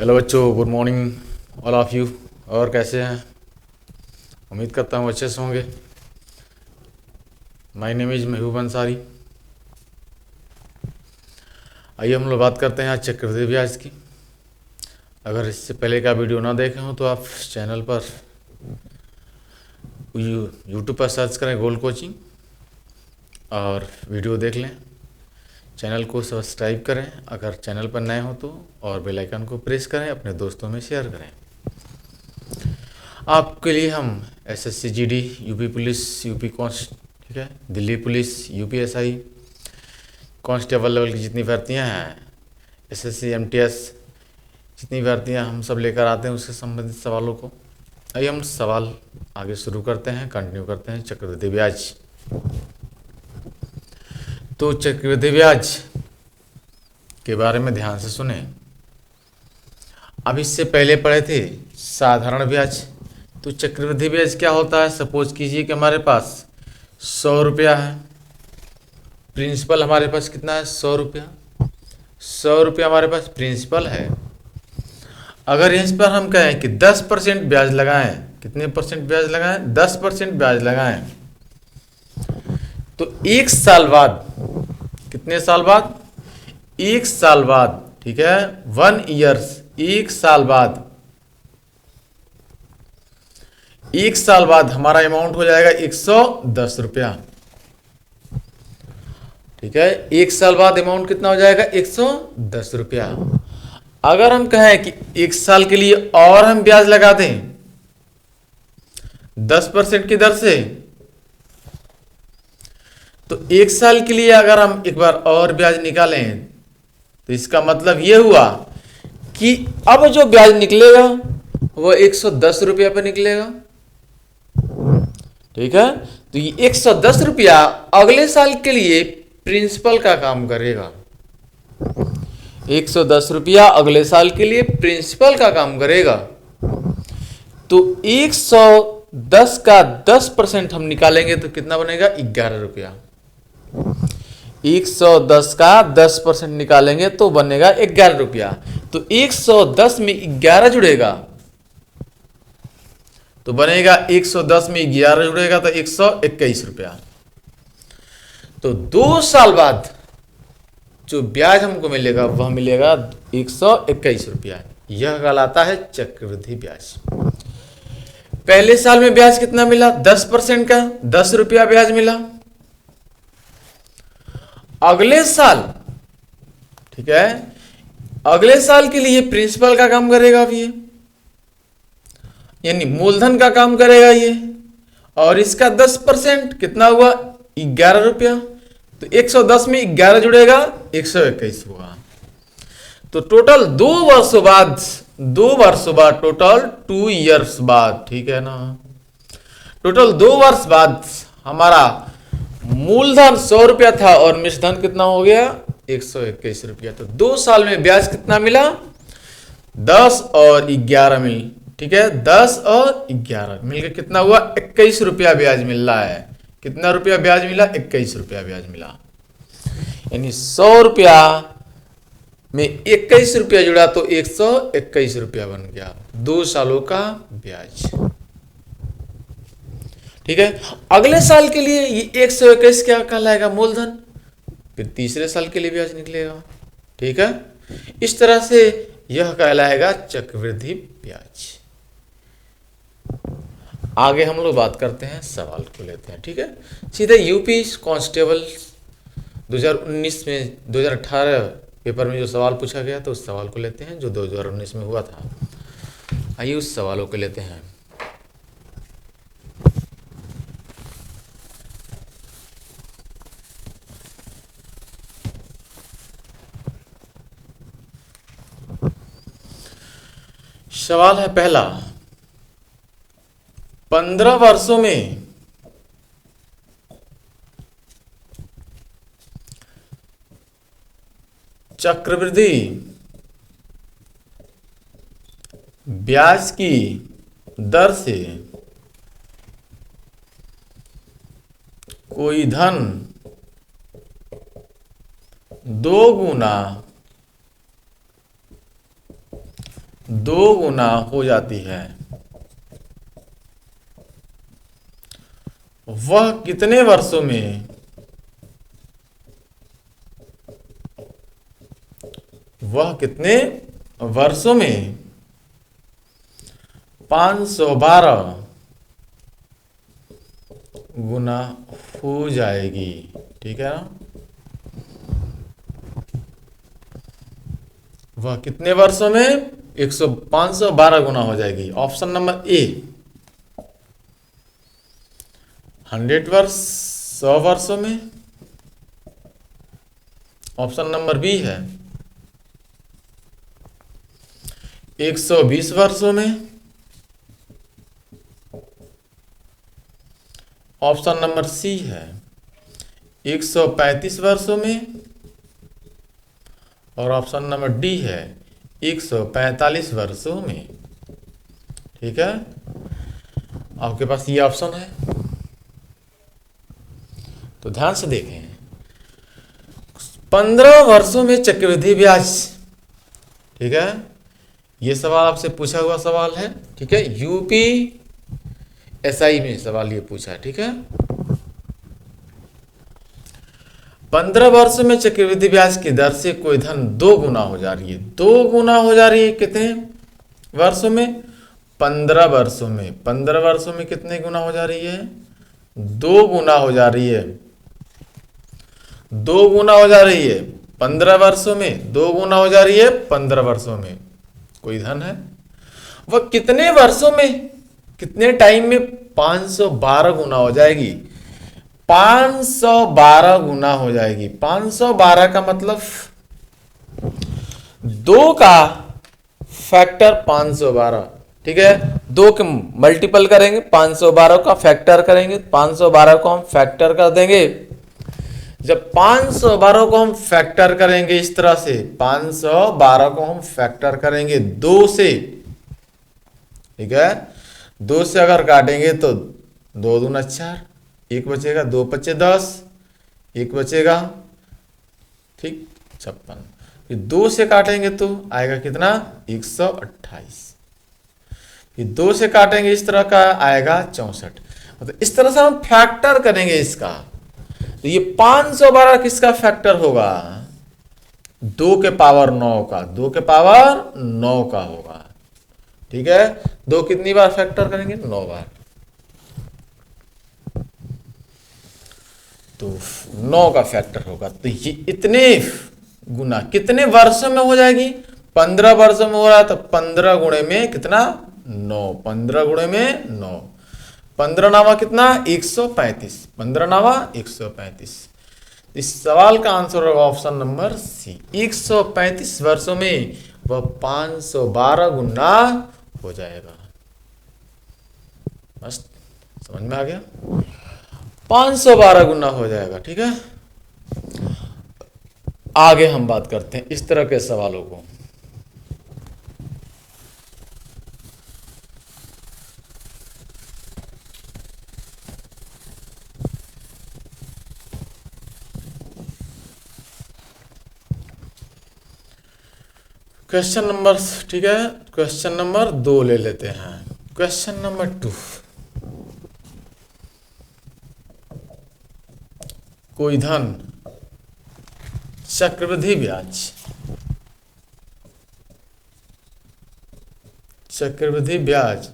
Hello बच्चों, good morning all of you. और कैसे हैं? उम्मीद करता हूँ अच्छे से होंगे। माय नेम इज महबूब अंसारी। आइए हम लोग बात करते हैं आज चक्रवृद्धि ब्याज की। अगर इससे पहले का वीडियो ना देखे हो तो आप चैनल पर यूट्यूब पर सर्च करें गोल्ड कोचिंग और वीडियो देख लें। चैनल को सब्सक्राइब करें अगर चैनल पर नए हो तो, और बेल आइकन को प्रेस करें, अपने दोस्तों में शेयर करें। आपके लिए हम SSC GD, UP police, UP const, ठीक है, Delhi police, UPSI, constable level की जितनी भर्तियां हैं, एसएससी एमटीएस, जितनी भर्तियां हम सब लेकर आते हैं उससे संबंधित सवालों को। आइए हम सवाल आगे शुरू करते हैं, कंटिन्यू करते हैं। चक्रवृद्धि ब्याज। तो चक्रवृद्धि ब्याज के बारे में ध्यान से सुने। अब इससे पहले पढ़े थे साधारण ब्याज। तो चक्रवृद्धि ब्याज क्या होता है? सपोज कीजिए कि हमारे पास 100 रुपया है, प्रिंसिपल हमारे पास कितना है? 100 रुपया। 100 रुपया हमारे पास प्रिंसिपल है। अगर इस पर हम कहें कि 10% ब्याज लगाएं, कितने परसेंट ब्याज लगाएं? 10% ब्याज लगाएं, तो 1 साल बाद, कितने साल बाद? 1 साल बाद, ठीक है, 1 ईयर्स, 1 साल बाद, 1 साल बाद हमारा अमाउंट हो जाएगा 110 रुपया। ठीक है, 1 साल बाद अमाउंट कितना हो जाएगा? 110 रुपया। अगर हम कहें कि 1 साल के लिए और हम ब्याज लगा दें 10% की दर से, तो 1 साल के लिए अगर हम एक बार और ब्याज निकालें तो इसका मतलब यह हुआ कि अब जो ब्याज निकलेगा वो 110 रुपया पर निकलेगा। ठीक है, तो ये 110 रुपया अगले साल के लिए प्रिंसिपल का काम करेगा। 110 रुपया अगले साल के लिए प्रिंसिपल का काम करेगा। तो 110 का 10% हम निकालेंगे तो कितना बनेगा? 11 रुपया। 110 का 10% निकालेंगे तो बनेगा 11 रुपया। तो 110 में 11 जुड़ेगा तो बनेगा 110 में 11 जुड़ेगा तो 121 रुपया। तो 2 साल बाद जो ब्याज हमको मिलेगा वह मिलेगा 121 रुपया। यह कहलाता है चक्रवृद्धि ब्याज। पहले साल में ब्याज कितना मिला? 10% का 10 रुपया ब्याज मिला। अगले साल, ठीक है, अगले साल के लिए प्रिंसिपल का काम करेगा अब ये, यानी मूलधन का काम करेगा ये, और इसका 10% कितना हुआ? 11 रुपया। तो 110 में 11 जुड़ेगा 121 हुआ। तो टोटल 2 वर्षों बाद, 2 वर्षों बाद, टोटल 2 ईयर्स बाद, ठीक है ना, टोटल 2 वर्ष बाद हमारा मूलधन 100 रुपया था और मिश्रधन कितना हो गया? 121 रुपया। तो 2 साल में ब्याज कितना मिला? 10 और 11 मिल, ठीक है, 10 और 11 मिलकर कितना हुआ? 21 रुपया ब्याज मिल रहा है। कितना रुपया ब्याज मिला? 21 रुपया ब्याज मिला। यानी 100 रुपया में 21 रुपया जुड़ा तो 121 रुपया बन गया। 2 सालों का ब्याज। ठीक है, अगले साल के लिए ये 121 क्या कहलाएगा? मूलधन। फिर तीसरे साल के लिए ब्याज निकलेगा। ठीक है, इस तरह से यह कहलाएगा चक्रवृद्धि ब्याज। आगे हम लोग बात करते हैं, सवाल को लेते हैं। ठीक है, सीधे यूपी कांस्टेबल 2019 में, 2018 पेपर में जो सवाल पूछा गया तो उस सवाल को लेते हैं जो 2019 में हुआ था। आइए उस सवालों को लेते हैं। सवाल है पहला, 15 वर्षों में चक्रवृद्धि ब्याज की दर से कोई धन 2 गुना 2 गुना हो जाती है, वह कितने वर्षों में, वह कितने वर्षों में 512 गुना हो जाएगी। ठीक है ना, वह कितने वर्षों में 512 गुना हो जाएगी। ऑप्शन नंबर ए 100 वर्ष, 100 वर्षों में। ऑप्शन नंबर बी है 120 वर्षों में। ऑप्शन नंबर सी है 135 वर्षों में। और ऑप्शन नंबर डी है 145 वर्षों में। ठीक है, आपके पास ये ऑप्शन है, तो ध्यान से देखें। 15 वर्षों में चक्रवृद्धि ब्याज, ठीक है, ये सवाल आपसे पूछा हुआ सवाल है। ठीक है, यूपी एसआई में सवाल ये पूछा है। ठीक है, 15 वर्षों में चक्रवृद्धि ब्याज की दर से कोई धन 2 गुना हो जा रही है। 2 गुना हो जा रही है कितने वर्षों में? 15 वर्षों में। 15 वर्षों में कितने गुना हो जा रही है? 2 गुना हो जा रही है। 2 गुना हो जा रही है 15 वर्षों में। 2 गुना हो जा रही है 15 वर्षों में। कोई धन है, वह कितने वर्षों में, कितने टाइम में 512 गुना हो जाएगी? 512 गुना हो जाएगी। 512 का मतलब 2 का फैक्टर 512। ठीक है, 2 के मल्टीपल करेंगे, 512 का फैक्टर करेंगे, 512 को हम फैक्टर कर देंगे। जब 512 को हम फैक्टर करेंगे इस तरह से, 512 को हम फैक्टर करेंगे 2 से, ठीक है, 2 से अगर काटेंगे तो 2 दूना 4, 1 बचेगा, 2 पचे 10, 1 बचेगा, ठीक, 56। फिर 2 से काटेंगे तो आएगा कितना? 128। फिर 2 से काटेंगे इस तरह का आएगा 64। मतलब इस तरह से हम फैक्टर करेंगे इसका। तो ये 512 किसका फैक्टर होगा? 2 के पावर 9 का, 2 के पावर 9 का होगा। ठीक है, 2 कितनी बार फैक्टर करेंगे? 9 बार। तो 9 का फैक्टर होगा। तो ये इतने गुना कितने वर्षों में हो जाएगी? 15 वर्षों में हो रहा है तो 15 गुणे में कितना? 9। 15 गुणे में 9। 15 नावा कितना? 135। 15 नावा 135। इस सवाल का आंसर होगा ऑप्शन नंबर सी, 135 वर्षों में वह 512 गुना हो जाएगा। मस्त, समझ में आ गया? 512 गुना हो जाएगा। ठीक है, आगे हम बात करते हैं इस तरह के सवालों को। क्वेश्चन नंबर, ठीक है, क्वेश्चन नंबर 2 ले लेते हैं। क्वेश्चन नंबर 2, कोई धन चक्रवृद्धि ब्याज, चक्रवृद्धि ब्याज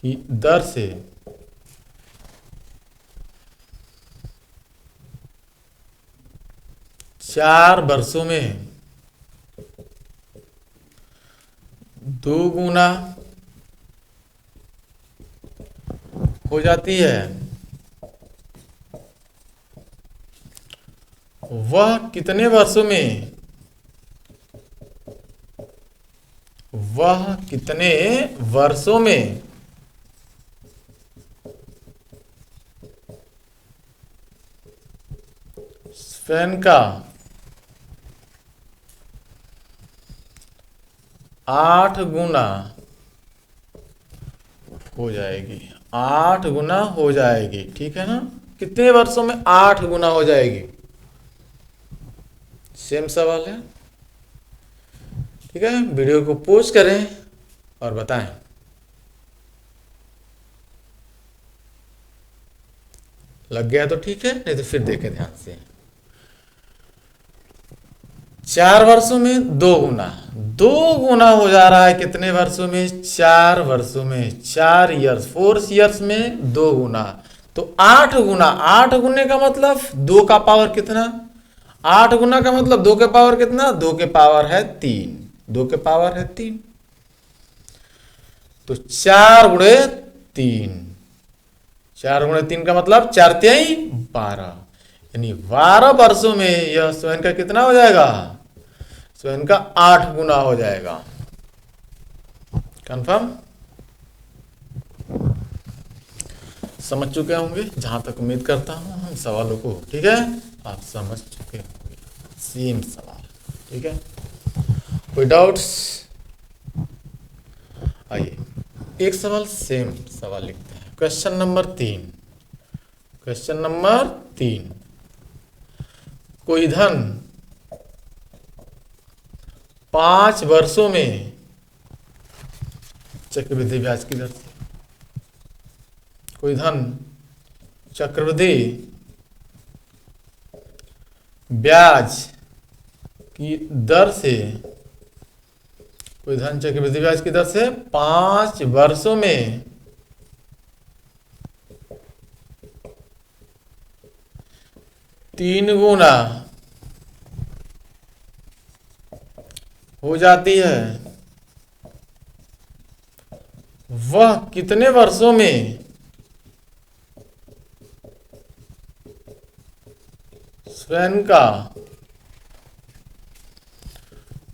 की दर से 4 वर्षों में 2 गुना हो जाती है, वह कितने वर्षों में, वह कितने वर्षों में स्पेन का 8 गुना हो जाएगी? 8 गुना हो जाएगी। ठीक है ना, कितने वर्षों में 8 गुना हो जाएगी? सेम सवाल है। ठीक है, वीडियो को पोस्ट करें और बताएं। लग गया तो ठीक है, नहीं तो फिर देखें ध्यान से। 4 वर्षों में 2 गुना, 2 गुना हो जा रहा है कितने वर्षों में? 4 वर्षों में, 4 ईयर्स, 4 ईयर्स में 2 गुना, तो 8 गुना। 8 गुने का मतलब 2 का पावर कितना? 8 गुना का मतलब 2 के पावर कितना? 2 के पावर है 3, 2 के पावर है 3, तो 4 गुणे 3, 4 गुणे 3 का मतलब 4 तिहाई 12, यानी 12 वर्षों में यह स्वयं का कितना हो जाएगा? स्वयं का 8 गुना हो जाएगा। कंफर्म? समझ चुके होंगे, जहां तक उम्मीद करता हूं हम सवालों को, ठीक है, आप समझ चुके होंगे। सेम सवाल, ठीक है, कोई डाउट्स? आइए एक सवाल सेम सवाल लिखते हैं। क्वेश्चन नंबर 3, क्वेश्चन नंबर 3, कोई धन 5 वर्षों में चक्रवृद्धि ब्याज की दर से, कोई धन चक्रवृद्धि ब्याज की दर से, कोई धन चक्रवृद्धि ब्याज की दर से 5 वर्षों में 3 गुना हो जाती है, वह कितने वर्षों में स्वयं का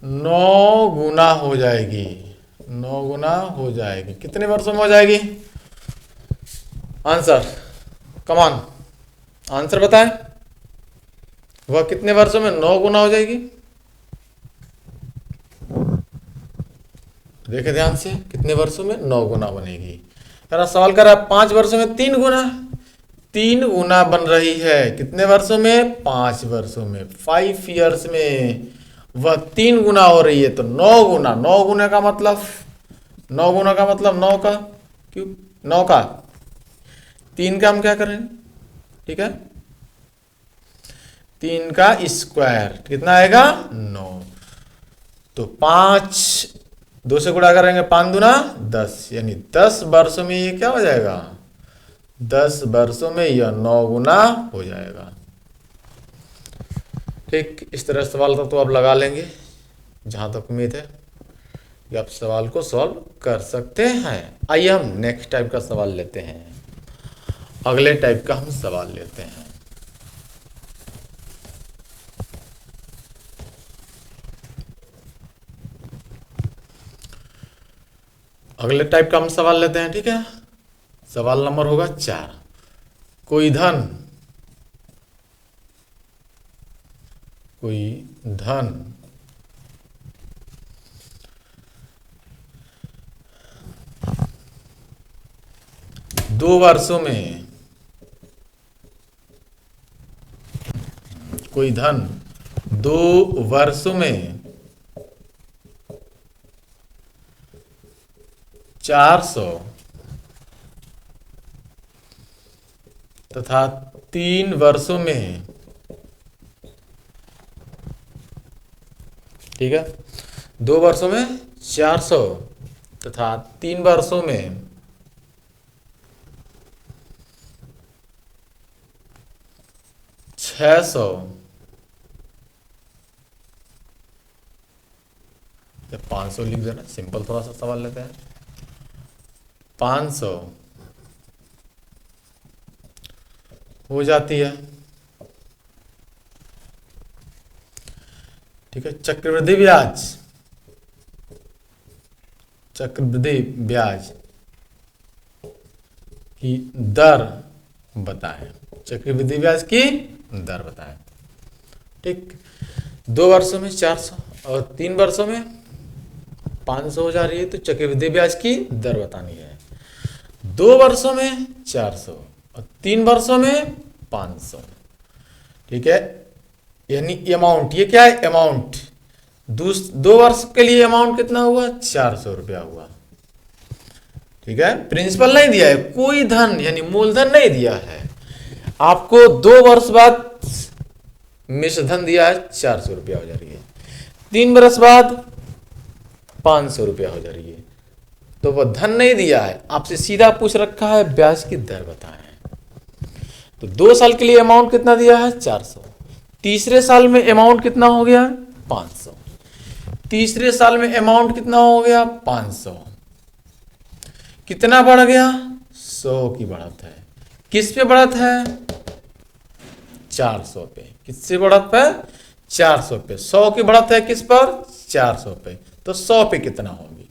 9 गुना हो जाएगी? 9 गुना हो जाएगी, कितने वर्षों में हो जाएगी? आंसर, कमान, आंसर बताएं। वह कितने वर्षों में 9 गुना हो जाएगी? देखें ध्यान से, कितने वर्षों में 9 गुना बनेगी? यार सवाल कर रहा है 5 वर्षों में 3 गुना, 3 गुना बन रही है कितने वर्षों में? 5 वर्षों में, 5 ईयर्स में वह 3 गुना हो रही है, तो 9 गुना, 9 गुना का मतलब 9 गुना का मतलब 9 का क्यूब, 9 का 3 का हम क्या करेंगे? ठीक है, 3 का स्क्वायर कितना आएगा? 9, तो 5 2 से गुणा करेंगे, 5 दूना 10, यानी 10 वर्षों में ये क्या हो जाएगा? 10 वर्षों में यह 9 गुना हो जाएगा। ठीक, इस तरह सवाल तो आप लगा लेंगे, जहां तक उम्मीद है कि आप सवाल को सॉल्व कर सकते हैं। आइए हम नेक्स्ट टाइप का सवाल लेते हैं, अगले टाइप का हम सवाल लेते हैं। अगले टाइप का हम सवाल लेते हैं, ठीक है, सवाल नंबर होगा 4, कोई धन 2 वर्षों में, कोई धन 2 वर्षों में 400 तथा 3 वर्षों में, ठीक है, 2 वर्षों में 400 तथा 3 वर्षों में 600, 500 लिख देना, सिंपल थोड़ा सा सवाल लेते हैं। 500 हो जाती है, ठीक है, चक्रवृद्धि ब्याज, चक्रवृद्धि ब्याज की दर बताएं, चक्रवृद्धि ब्याज की दर बताएं। ठीक, 2 वर्षों में 400 और 3 वर्षों में 500 हो जा रही है, तो चक्रवृद्धि ब्याज की दर बतानी है। 2 वर्षों में 400 और 3 वर्षों में 500, ठीक है, यानी अमाउंट, ये क्या है? अमाउंट, दो वर्ष के लिए अमाउंट कितना हुआ, 400 रुपया हुआ। ठीक है, प्रिंसिपल नहीं दिया है, कोई धन यानी मूलधन नहीं दिया है आपको। 2 वर्ष बाद मिश्र धन दिया है, 400 रुपया हो जा रही है। 3 वर्ष बाद 500 रुपया हो जा रही है। तो वह धन नहीं दिया है, आपसे सीधा पूछ रखा है ब्याज की दर बताएं। तो 2 साल के लिए अमाउंट कितना दिया है, 400। तीसरे साल में अमाउंट कितना हो गया, 500। तीसरे साल में अमाउंट कितना हो गया, 500। कितना बढ़ गया, 100 की बढ़त है। किस पे बढ़त है, 400 पे। किससे बढ़त है, 400 पे। 100 की बढ़त है किस पर, 400 पे। तो 100 पे कितना होगी,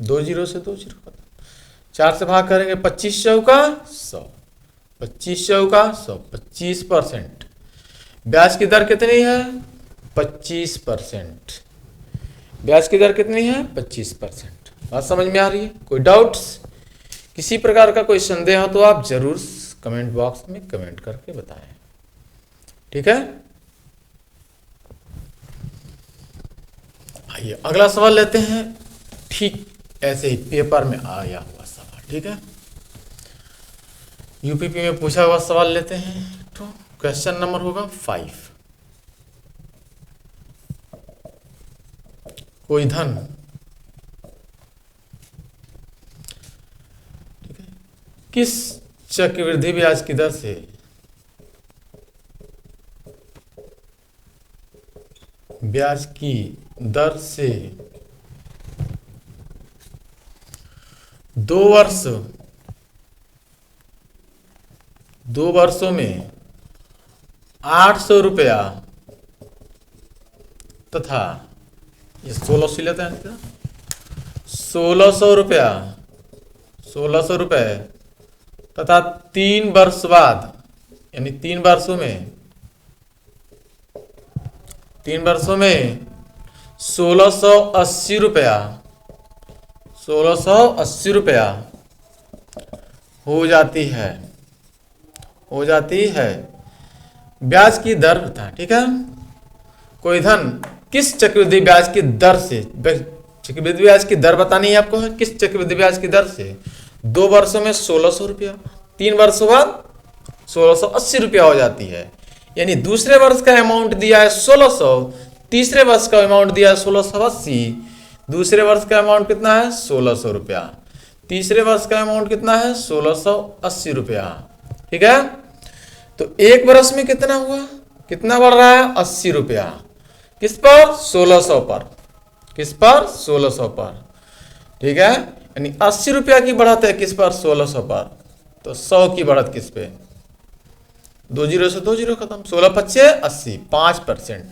2 जीरो से 2 जीरो, 4 से भाग करेंगे, 25 चौका 100, 25 चौका 100, 25%। ब्याज की दर कितनी है, 25%। ब्याज की दर कितनी है, 25%। बात समझ में आ रही है, कोई डाउट्स, किसी प्रकार का कोई संदेह हो तो आप जरूर कमेंट बॉक्स में कमेंट करके बताएं। ठीक है, आइए अगला सवाल लेते हैं। ठीक ऐसे ही पेपर में आया हुआ सवाल, ठीक है, यूपीपी में पूछा हुआ सवाल लेते हैं। तो क्वेश्चन नंबर होगा 5। कोई धन, ठीक है, किस चक्रवृद्धि ब्याज की दर से ब्याज की दर से 2 वर्षों में 800 रुपया तथा ये 1600 लेते हैं, 1600 रुपया, 1600 रुपये तथा 3 वर्ष बाद यानी 3 वर्षों में 1680 रुपया, 1680 रुपया हो जाती है ब्याज की दर बता। ठीक है, कोई धन किस चक्रवृद्धि ब्याज की दर से, चक्रवृद्धि ब्याज की दर बतानी है आपको, है किस चक्रवृद्धि ब्याज की दर से 2 वर्षों में 1600 रुपया, 3 वर्षों बाद 1680 रुपया हो जाती है। यानी दूसरे वर्ष का अमाउंट दिया है 1600, तीसरे वर्ष का अमाउंट दिया है 1680। दूसरे वर्ष का अमाउंट कितना है, 1600 रुपया। तीसरे वर्ष का अमाउंट कितना है, 1680 रुपया। ठीक है, तो एक वर्ष में कितना हुआ, कितना बढ़ रहा है, 80 रुपया। किस पर, 1600 पर। किस पर, 1600 पर। ठीक है, यानी 80 रुपया की बढ़त है किस पर, 1600 पर। तो 100 की बढ़त किस पे, 2 जीरो से 2 जीरो खत्म, 16 पच्चे 80, 5%।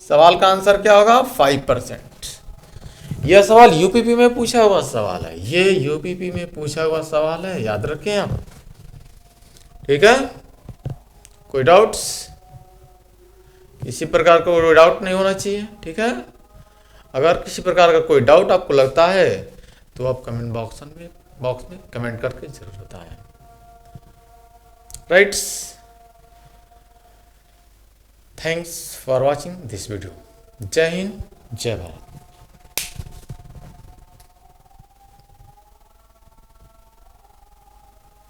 सवाल का आंसर क्या होगा, 5%। यह सवाल यूपीपी में पूछा हुआ सवाल है, ये यूपीपी में पूछा हुआ सवाल है, याद रखें आप। ठीक है, कोई डाउट्स, किसी प्रकार का कोई डाउट नहीं होना चाहिए। ठीक है, अगर किसी प्रकार का कोई डाउट आपको लगता है तो आप कमेंट बॉक्स में कमेंट करके जरूर बताएं। Rights, thanks for watching this video. जय हिंद, जय भारत।